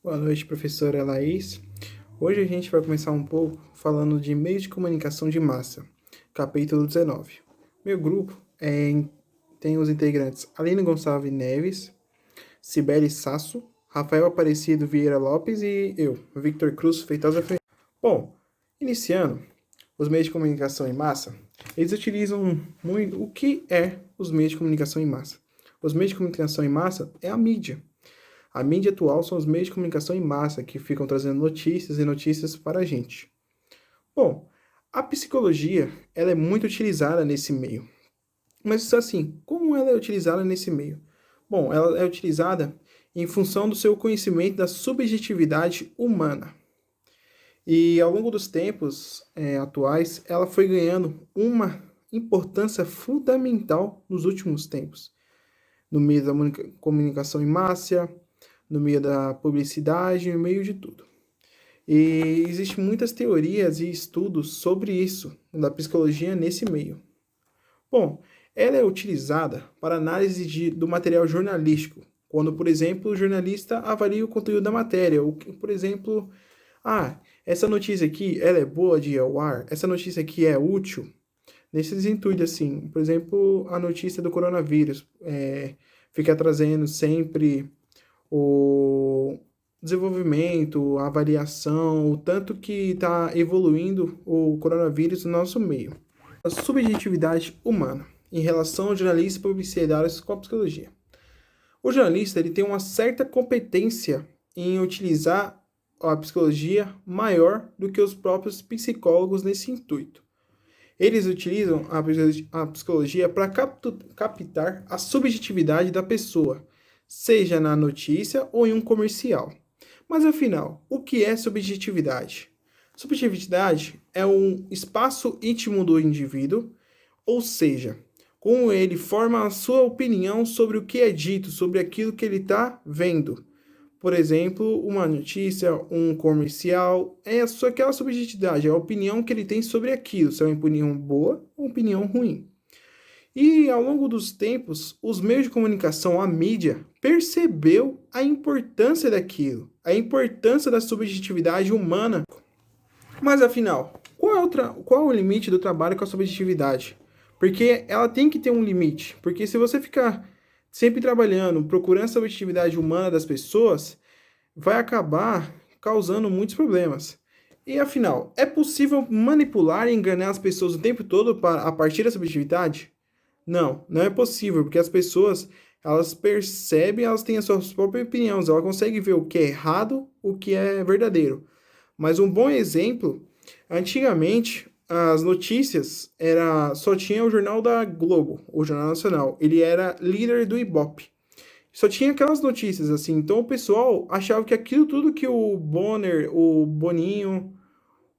Boa noite, professora Laís. Hoje a gente vai começar um pouco falando de meios de comunicação de massa, capítulo 19. Meu grupo tem os integrantes Aline Gonçalves Neves, Cibele Sasso, Rafael Aparecido Vieira Lopes e eu, Victor Cruz Feitosa Ferreira. Bom, iniciando, os meios de comunicação em massa, eles utilizam muito. O que é os meios de comunicação em massa? Os meios de comunicação em massa é a mídia. A mídia atual são os meios de comunicação em massa que ficam trazendo notícias e notícias para a gente. Bom, a psicologia ela é muito utilizada nesse meio. Mas assim, como ela é utilizada nesse meio? Bom, ela é utilizada em função do seu conhecimento da subjetividade humana. E ao longo dos tempos atuais, ela foi ganhando uma importância fundamental nos últimos tempos, no meio da comunicação em massa, no meio da publicidade, no meio de tudo. E existem muitas teorias e estudos sobre isso, da psicologia nesse meio. Bom, ela é utilizada para análise do material jornalístico, quando, por exemplo, o jornalista avalia o conteúdo da matéria, ou, por exemplo, essa notícia aqui, ela é boa de ir ao ar, essa notícia aqui é útil, nesses intuitos, assim, por exemplo, a notícia do coronavírus, fica trazendo sempre o desenvolvimento, a avaliação, o tanto que está evoluindo o coronavírus no nosso meio. A subjetividade humana em relação ao jornalista e publicitários com a psicologia. O jornalista ele tem uma certa competência em utilizar a psicologia maior do que os próprios psicólogos nesse intuito. Eles utilizam a psicologia para captar a subjetividade da pessoa, seja na notícia ou em um comercial. Mas afinal, o que é subjetividade? Subjetividade é um espaço íntimo do indivíduo, ou seja, como ele forma a sua opinião sobre o que é dito, sobre aquilo que ele está vendo. Por exemplo, uma notícia, um comercial, aquela subjetividade, é a opinião que ele tem sobre aquilo, se é uma opinião boa ou uma opinião ruim. E ao longo dos tempos, os meios de comunicação, a mídia, percebeu a importância daquilo, a importância da subjetividade humana. Mas afinal, qual é o limite do trabalho com a subjetividade? Porque ela tem que ter um limite. Porque se você ficar sempre trabalhando, procurando a subjetividade humana das pessoas, vai acabar causando muitos problemas. E afinal, é possível manipular e enganar as pessoas o tempo todo a partir da subjetividade? Não, não é possível, porque as pessoas, elas percebem, elas têm as suas próprias opiniões, elas conseguem ver o que é errado, o que é verdadeiro. Mas um bom exemplo, antigamente, as notícias só tinha o jornal da Globo, o Jornal Nacional. Ele era líder do Ibope. Só tinha aquelas notícias assim. Então o pessoal achava que aquilo tudo que o Bonner, o Boninho,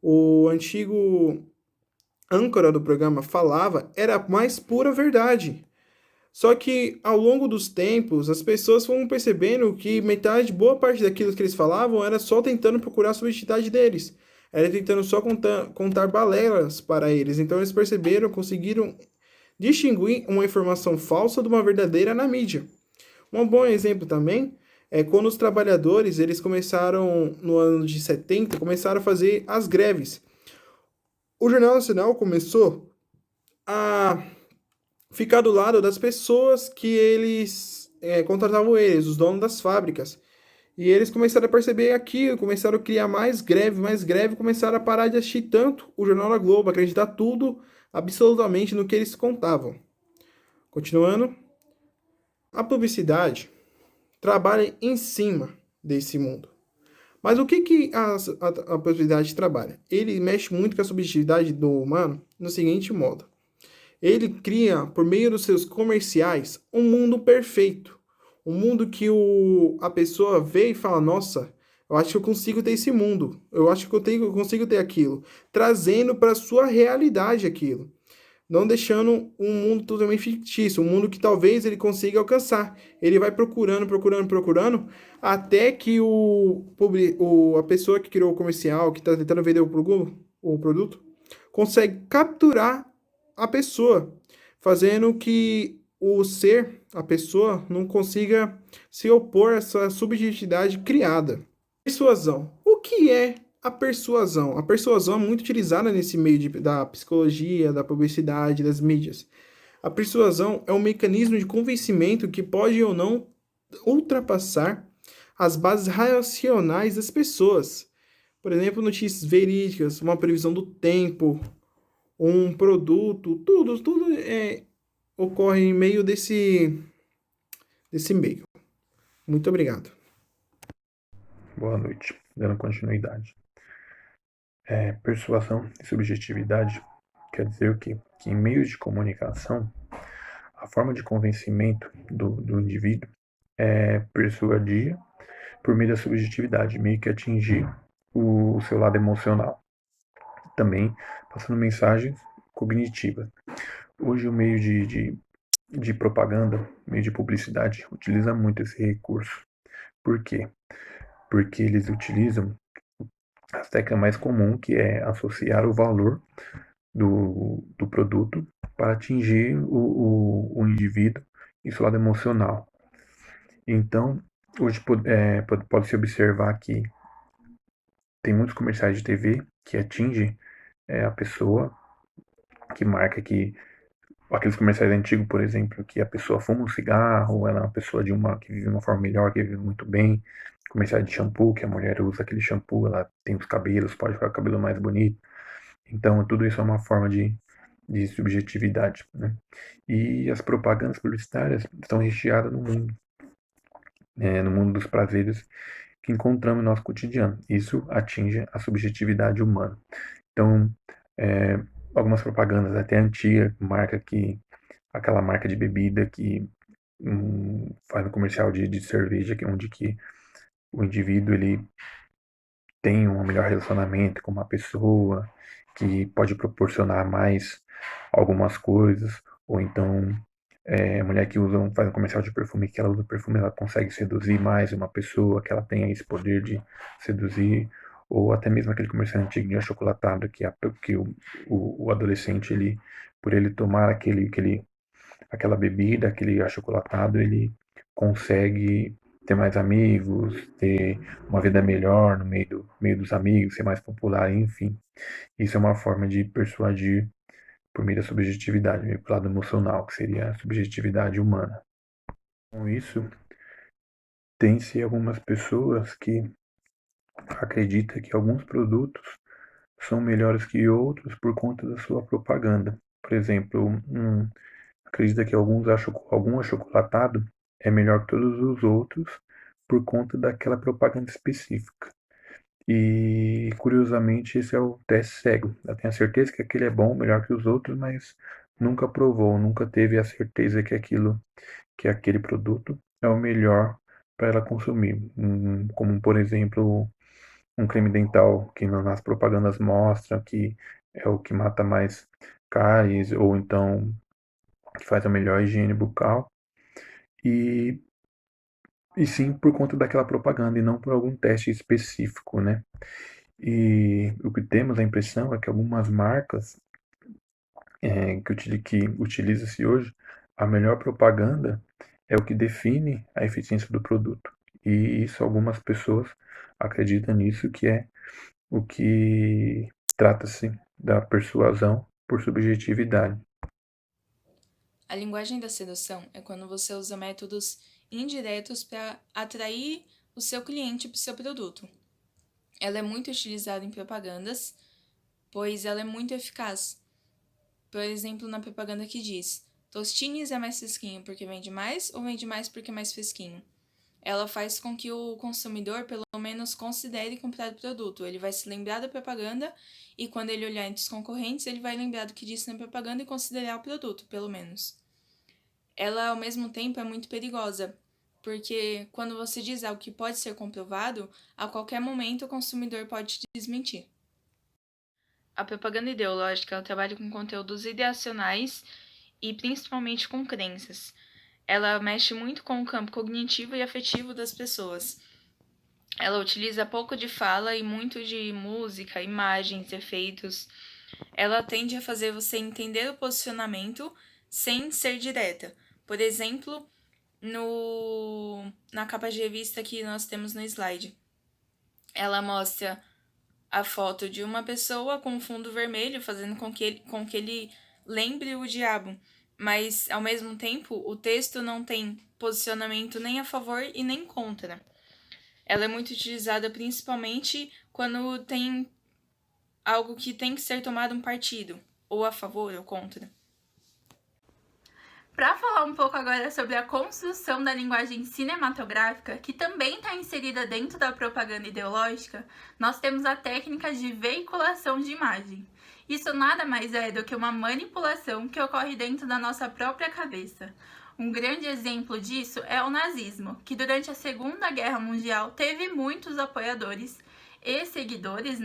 o antigo âncora do programa falava era a mais pura verdade. Só que ao longo dos tempos, as pessoas foram percebendo que boa parte daquilo que eles falavam era só tentando procurar a subjetividade deles. Era tentando só contar balelas para eles. Então eles perceberam, conseguiram distinguir uma informação falsa de uma verdadeira na mídia. Um bom exemplo também é quando os trabalhadores, eles começaram, no ano de 70, começaram a fazer as greves. O Jornal Nacional começou a ficar do lado das pessoas que eles contratavam eles, os donos das fábricas. E eles começaram a perceber aquilo, começaram a criar mais greve, começaram a parar de assistir tanto o Jornal da Globo, acreditar tudo, absolutamente, no que eles contavam. Continuando, a publicidade trabalha em cima desse mundo. Mas o que a publicidade trabalha? Ele mexe muito com a subjetividade do humano no seguinte modo. Ele cria, por meio dos seus comerciais, um mundo perfeito. Um mundo que a pessoa vê e fala, nossa, eu acho que eu consigo ter esse mundo. Eu acho que eu consigo ter aquilo. Trazendo para a sua realidade aquilo. Não deixando um mundo totalmente fictício, um mundo que talvez ele consiga alcançar. Ele vai procurando, até que a pessoa que criou o comercial, que está tentando vender o produto, consegue capturar a pessoa, fazendo que a pessoa, não consiga se opor a essa subjetividade criada. Persuasão. O que é a persuasão? A persuasão é muito utilizada nesse meio da psicologia, da publicidade, das mídias. A persuasão é um mecanismo de convencimento que pode ou não ultrapassar as bases racionais das pessoas. Por exemplo, notícias verídicas, uma previsão do tempo, um produto, tudo ocorre em meio desse meio. Muito obrigado. Boa noite. Dando continuidade. Persuasão e subjetividade quer dizer o quê? Que em meios de comunicação, a forma de convencimento do indivíduo é persuadir por meio da subjetividade, meio que atingir o seu lado emocional. Também passando mensagens cognitivas. Hoje o meio de propaganda, meio de publicidade, utiliza muito esse recurso. Por quê? Porque eles utilizam a técnica mais comum, que é associar o valor do produto para atingir o indivíduo em seu lado emocional. Então, hoje pode-se observar que tem muitos comerciais de TV que atingem a pessoa, que marca que aqueles comerciais antigos, por exemplo, que a pessoa fuma um cigarro, ela é uma pessoa que vive de uma forma melhor, que vive muito bem. Comercial de shampoo, que a mulher usa aquele shampoo, ela tem os cabelos, pode ficar com o cabelo mais bonito. Então, tudo isso é uma forma de subjetividade, né? E as propagandas publicitárias estão recheadas no mundo dos prazeres que encontramos no nosso cotidiano. Isso atinge a subjetividade humana. Então, é, algumas propagandas até antigas, aquela marca de bebida que faz um comercial de cerveja, onde que o indivíduo ele tem um melhor relacionamento com uma pessoa, que pode proporcionar mais algumas coisas, ou então mulher que faz um comercial de perfume, que ela usa perfume, ela consegue seduzir mais uma pessoa, que ela tenha esse poder de seduzir, ou até mesmo aquele comercial antigo de achocolatado, que o adolescente, por ele tomar aquela bebida, aquele achocolatado, ele consegue ter mais amigos, ter uma vida melhor no meio dos amigos, ser mais popular, enfim. Isso é uma forma de persuadir por meio da subjetividade, meio pro lado emocional, que seria a subjetividade humana. Com isso, tem-se algumas pessoas que acreditam que alguns produtos são melhores que outros por conta da sua propaganda. Por exemplo, acredita que algum achocolatado é melhor que todos os outros por conta daquela propaganda específica. E curiosamente esse é o teste cego. Ela tem a certeza que aquele é bom, melhor que os outros, mas nunca provou, nunca teve a certeza que aquele produto é o melhor para ela consumir. Como por exemplo um creme dental que nas propagandas mostra que é o que mata mais cáries, ou então que faz a melhor higiene bucal, e, e sim por conta daquela propaganda e não por algum teste específico, né? E o que temos a impressão é que algumas marcas que utiliza-se hoje, a melhor propaganda é o que define a eficiência do produto. E isso algumas pessoas acreditam nisso, que é o que trata-se da persuasão por subjetividade. A linguagem da sedução é quando você usa métodos indiretos para atrair o seu cliente para o seu produto. Ela é muito utilizada em propagandas, pois ela é muito eficaz. Por exemplo, na propaganda que diz: Tostines é mais fresquinho porque vende mais ou vende mais porque é mais fresquinho? Ela faz com que o consumidor, pelo menos, considere comprar o produto. Ele vai se lembrar da propaganda e, quando ele olhar entre os concorrentes, ele vai lembrar do que disse na propaganda e considerar o produto, pelo menos. Ela, ao mesmo tempo, é muito perigosa, porque quando você diz algo que pode ser comprovado, a qualquer momento o consumidor pode te desmentir. A propaganda ideológica ela trabalha com conteúdos ideacionais e principalmente com crenças. Ela mexe muito com o campo cognitivo e afetivo das pessoas. Ela utiliza pouco de fala e muito de música, imagens, efeitos. Ela tende a fazer você entender o posicionamento sem ser direta. Por exemplo, na capa de revista que nós temos no slide. Ela mostra a foto de uma pessoa com fundo vermelho, fazendo com que ele lembre o diabo. Mas, ao mesmo tempo, o texto não tem posicionamento nem a favor e nem contra. Ela é muito utilizada principalmente quando tem algo que tem que ser tomado um partido, ou a favor ou contra. Para falar um pouco agora sobre a construção da linguagem cinematográfica, que também está inserida dentro da propaganda ideológica, nós temos a técnica de veiculação de imagem. Isso nada mais é do que uma manipulação que ocorre dentro da nossa própria cabeça. Um grande exemplo disso é o nazismo, que durante a Segunda Guerra Mundial teve muitos apoiadores e seguidores,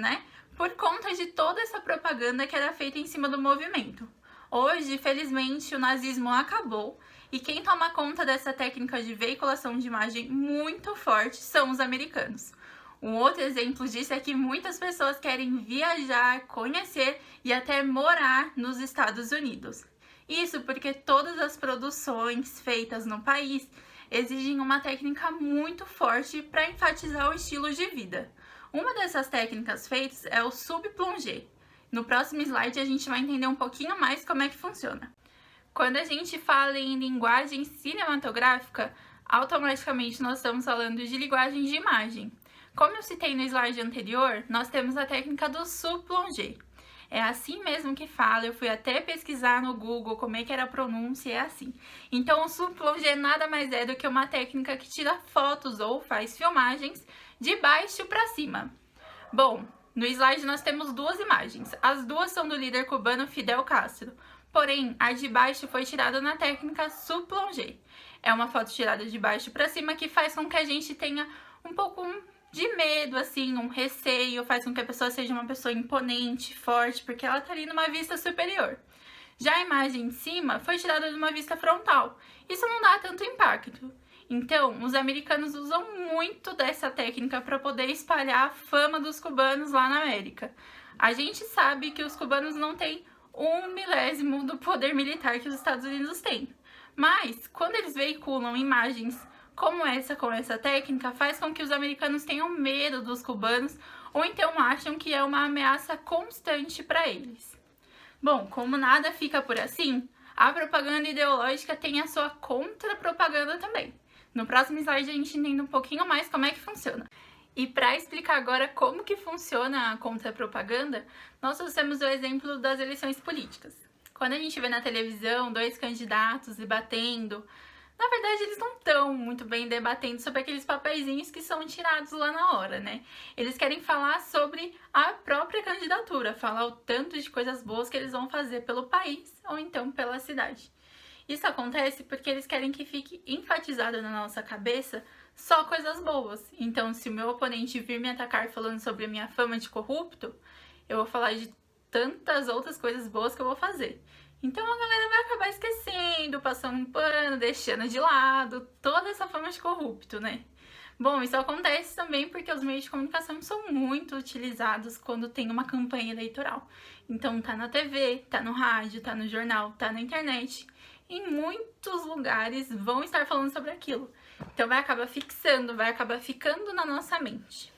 por conta de toda essa propaganda que era feita em cima do movimento. Hoje, felizmente, o nazismo acabou e quem toma conta dessa técnica de veiculação de imagem muito forte são os americanos. Um outro exemplo disso é que muitas pessoas querem viajar, conhecer e até morar nos Estados Unidos. Isso porque todas as produções feitas no país exigem uma técnica muito forte para enfatizar o estilo de vida. Uma dessas técnicas feitas é o subplongé. No próximo slide a gente vai entender um pouquinho mais como é que funciona. Quando a gente fala em linguagem cinematográfica, automaticamente nós estamos falando de linguagem de imagem. Como eu citei no slide anterior, nós temos a técnica do subplongé. É assim mesmo que fala, eu fui até pesquisar no Google como é que era a pronúncia, é assim. Então o subplongé nada mais é do que uma técnica que tira fotos ou faz filmagens de baixo para cima. Bom, no slide nós temos duas imagens, as duas são do líder cubano Fidel Castro, porém a de baixo foi tirada na técnica subplongé. É uma foto tirada de baixo para cima que faz com que a gente tenha um pouco de medo, assim, um receio, faz com que a pessoa seja uma pessoa imponente, forte, porque ela tá ali numa vista superior. Já a imagem em cima foi tirada de uma vista frontal, isso não dá tanto impacto. Então, os americanos usam muito dessa técnica para poder espalhar a fama dos cubanos lá na América. A gente sabe que os cubanos não têm 1/1000 do poder militar que os Estados Unidos têm. Mas, quando eles veiculam imagens como essa com essa técnica, faz com que os americanos tenham medo dos cubanos ou então acham que é uma ameaça constante para eles. Bom, como nada fica por assim, a propaganda ideológica tem a sua contra-propaganda também. No próximo slide a gente entende um pouquinho mais como é que funciona. E para explicar agora como que funciona a contra-propaganda, nós temos o exemplo das eleições políticas. Quando a gente vê na televisão 2 candidatos debatendo, na verdade eles não estão muito bem debatendo sobre aqueles papeizinhos que são tirados lá na hora, Eles querem falar sobre a própria candidatura, falar o tanto de coisas boas que eles vão fazer pelo país ou então pela cidade. Isso acontece porque eles querem que fique enfatizado na nossa cabeça só coisas boas. Então, se o meu oponente vir me atacar falando sobre a minha fama de corrupto, eu vou falar de tantas outras coisas boas que eu vou fazer. Então a galera vai acabar esquecendo, passando um pano, deixando de lado toda essa fama de corrupto, Bom, isso acontece também porque os meios de comunicação são muito utilizados quando tem uma campanha eleitoral. Então tá na TV, tá no rádio, tá no jornal, tá na internet. Em muitos lugares vão estar falando sobre aquilo. Então vai acabar fixando, vai acabar ficando na nossa mente.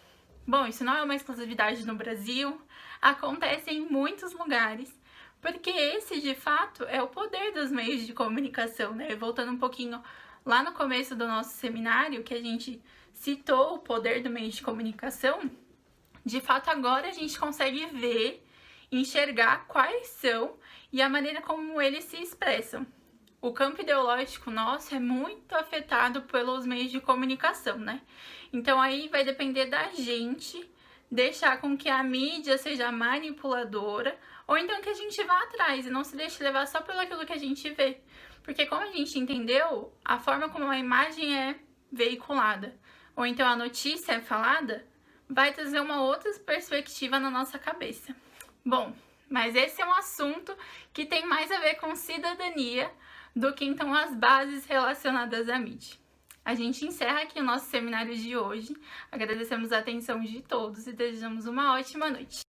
Bom, isso não é uma exclusividade no Brasil, acontece em muitos lugares, porque esse de fato é o poder dos meios de comunicação, Voltando um pouquinho lá no começo do nosso seminário, que a gente citou o poder do meio de comunicação, de fato agora a gente consegue ver, enxergar quais são e a maneira como eles se expressam. O campo ideológico nosso é muito afetado pelos meios de comunicação, Então aí vai depender da gente deixar com que a mídia seja manipuladora ou então que a gente vá atrás e não se deixe levar só pelo aquilo que a gente vê. Porque como a gente entendeu, a forma como a imagem é veiculada ou então a notícia é falada vai trazer uma outra perspectiva na nossa cabeça. Bom, mas esse é um assunto que tem mais a ver com cidadania do que então as bases relacionadas à mídia. A gente encerra aqui o nosso seminário de hoje. Agradecemos a atenção de todos e desejamos uma ótima noite.